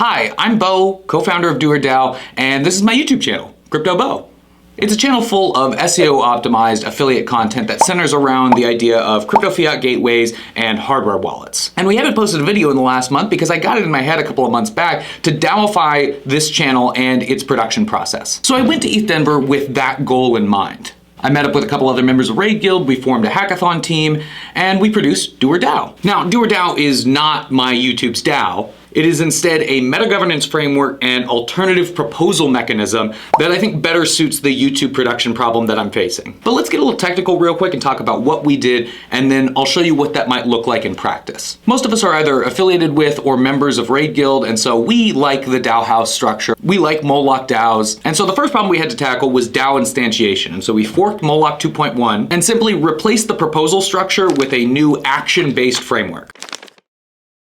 Hi, I'm Bo, co-founder of DoerDAO, and this is my YouTube channel, Crypto Bo. It's a channel full of SEO-optimized affiliate content that centers around the idea of crypto fiat gateways and hardware wallets. And we haven't posted a video in the last month because I got it in my head a couple of months back to DAOify this channel and its production process. So I went to ETH Denver with that goal in mind. I met up with a couple other members of Raid Guild, we formed a hackathon team, and we produced DoerDAO. Now, DoerDAO is not my YouTube's DAO. It is instead a meta-governance framework and alternative proposal mechanism that I think better suits the YouTube production problem that I'm facing. But let's get a little technical real quick and talk about what we did, and then I'll show you what that might look like in practice. Most of us are either affiliated with or members of Raid Guild, and so we like the DAO house structure. We like Moloch DAOs. And so the first problem we had to tackle was DAO instantiation. And so we forked Moloch 2.1 and simply replaced the proposal structure with a new action-based framework.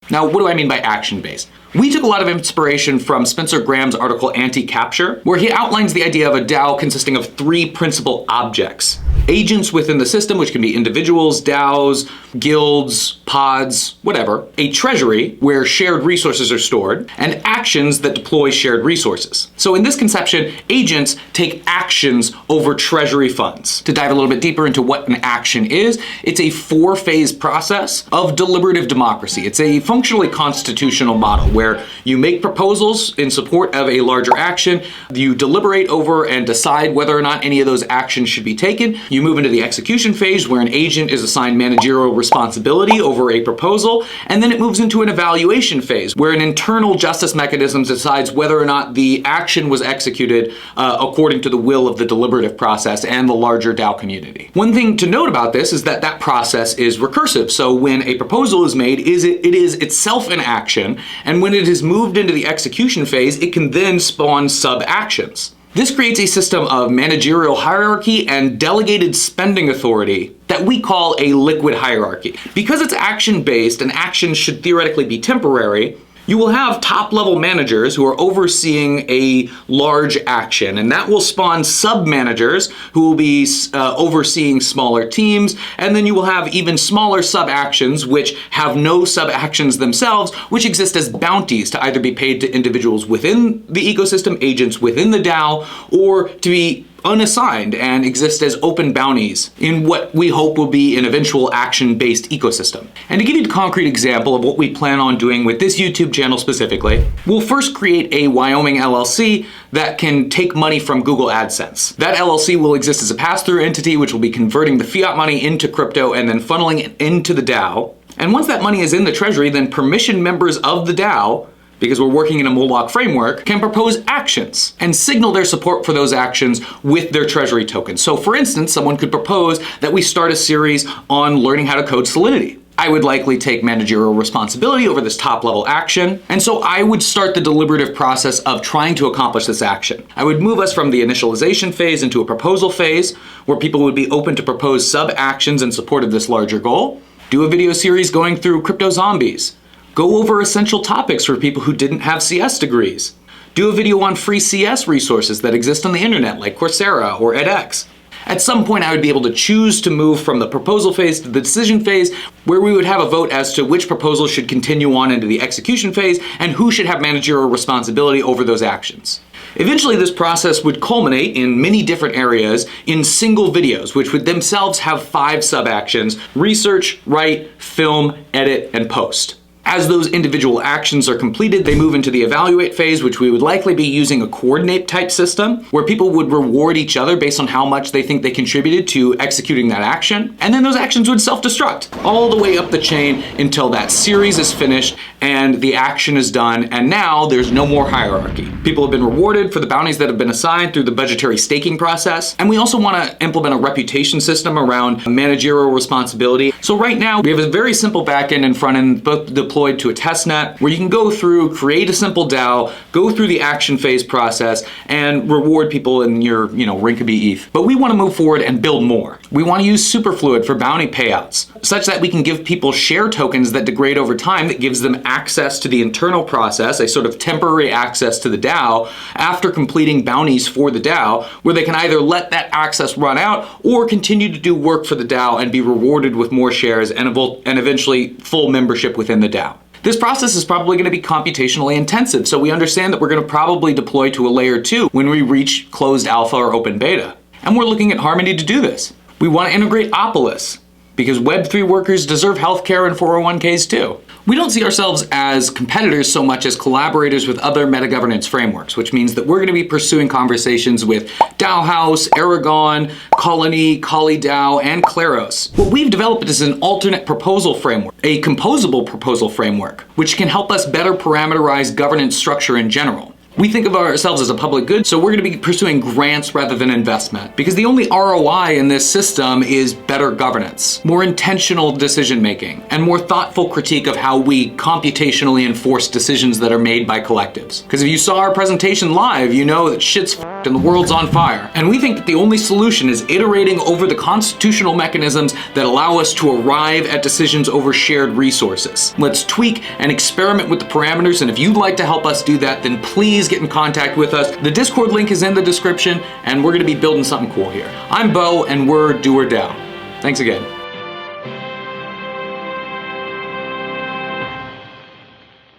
Now, what do I mean by action-based? We took a lot of inspiration from Spencer Graham's article Anti-Capture, where he outlines the idea of a DAO consisting of three principal objects. Agents within the system, which can be individuals, DAOs, guilds, pods, whatever. A treasury, where shared resources are stored, and actions that deploy shared resources. So in this conception, agents take actions over treasury funds. To dive a little bit deeper into what an action is, it's a four-phase process of deliberative democracy. It's a functionally constitutional model where you make proposals in support of a larger action, you deliberate over and decide whether or not any of those actions should be taken. You move into the execution phase where an agent is assigned managerial responsibility over a proposal, and then it moves into an evaluation phase where an internal justice mechanism decides whether or not the action was executed according to the will of the deliberative process and the larger DAO community. One thing to note about this is that that process is recursive. So when a proposal is made, it is itself an action, and when it is moved into the execution phase, it can then spawn sub-actions. This creates a system of managerial hierarchy and delegated spending authority that we call a liquid hierarchy. Because it's action-based and actions should theoretically be temporary, you will have top-level managers who are overseeing a large action, and that will spawn sub-managers who will be overseeing smaller teams, and then you will have even smaller sub-actions which have no sub-actions themselves, which exist as bounties to either be paid to individuals within the ecosystem, agents within the DAO, or to be unassigned and exist as open bounties in what we hope will be an eventual action-based ecosystem. And to give you a concrete example of what we plan on doing with this YouTube channel specifically, we'll first create a Wyoming LLC that can take money from Google AdSense. That LLC will exist as a pass-through entity which will be converting the fiat money into crypto and then funneling it into the DAO. And once that money is in the treasury, then permission members of the DAO, because we're working in a Moloch framework, can propose actions and signal their support for those actions with their treasury tokens. So for instance, someone could propose that we start a series on learning how to code Solidity. I would likely take managerial responsibility over this top-level action, and so I would start the deliberative process of trying to accomplish this action. I would move us from the initialization phase into a proposal phase, where people would be open to propose sub-actions in support of this larger goal, do a video series going through crypto zombies, go over essential topics for people who didn't have CS degrees. Do a video on free CS resources that exist on the internet like Coursera or edX. At some point I would be able to choose to move from the proposal phase to the decision phase, where we would have a vote as to which proposal should continue on into the execution phase and who should have managerial responsibility over those actions. Eventually this process would culminate in many different areas in single videos, which would themselves have 5 sub-actions: research, write, film, edit, and post. As those individual actions are completed, they move into the evaluate phase, which we would likely be using a coordinate type system where people would reward each other based on how much they think they contributed to executing that action. And then those actions would self-destruct all the way up the chain until that series is finished and the action is done. And now there's no more hierarchy. People have been rewarded for the bounties that have been assigned through the budgetary staking process. And we also want to implement a reputation system around managerial responsibility. So right now we have a very simple backend and front end, both deployed to a testnet where you can go through, create a simple DAO, go through the action phase process, and reward people in your, Rinkeby ETH. But we want to move forward and build more. We want to use Superfluid for bounty payouts, such that we can give people share tokens that degrade over time that gives them access to the internal process, a sort of temporary access to the DAO after completing bounties for the DAO, where they can either let that access run out or continue to do work for the DAO and be rewarded with more shares and eventually full membership within the DAO. This process is probably going to be computationally intensive, so we understand that we're going to probably deploy to a layer 2 when we reach closed alpha or open beta. And we're looking at Harmony to do this. We want to integrate Opolis, because Web3 workers deserve healthcare and 401ks too. We don't see ourselves as competitors so much as collaborators with other meta-governance frameworks, which means that we're going to be pursuing conversations with DAO House, Aragon, Colony, DAO, and Claros. What we've developed is an alternate proposal framework, a composable proposal framework, which can help us better parameterize governance structure in general. We think of ourselves as a public good, so we're going to be pursuing grants rather than investment, because the only ROI in this system is better governance, more intentional decision making, and more thoughtful critique of how we computationally enforce decisions that are made by collectives. Because if you saw our presentation live, you know that shit's f***ed and the world's on fire. And we think that the only solution is iterating over the constitutional mechanisms that allow us to arrive at decisions over shared resources. Let's tweak and experiment with the parameters, and if you'd like to help us do that, then please get in contact with us. The Discord link is in the description, and we're going to be building something cool here. I'm Bo, and we're DoerDAO. Thanks again.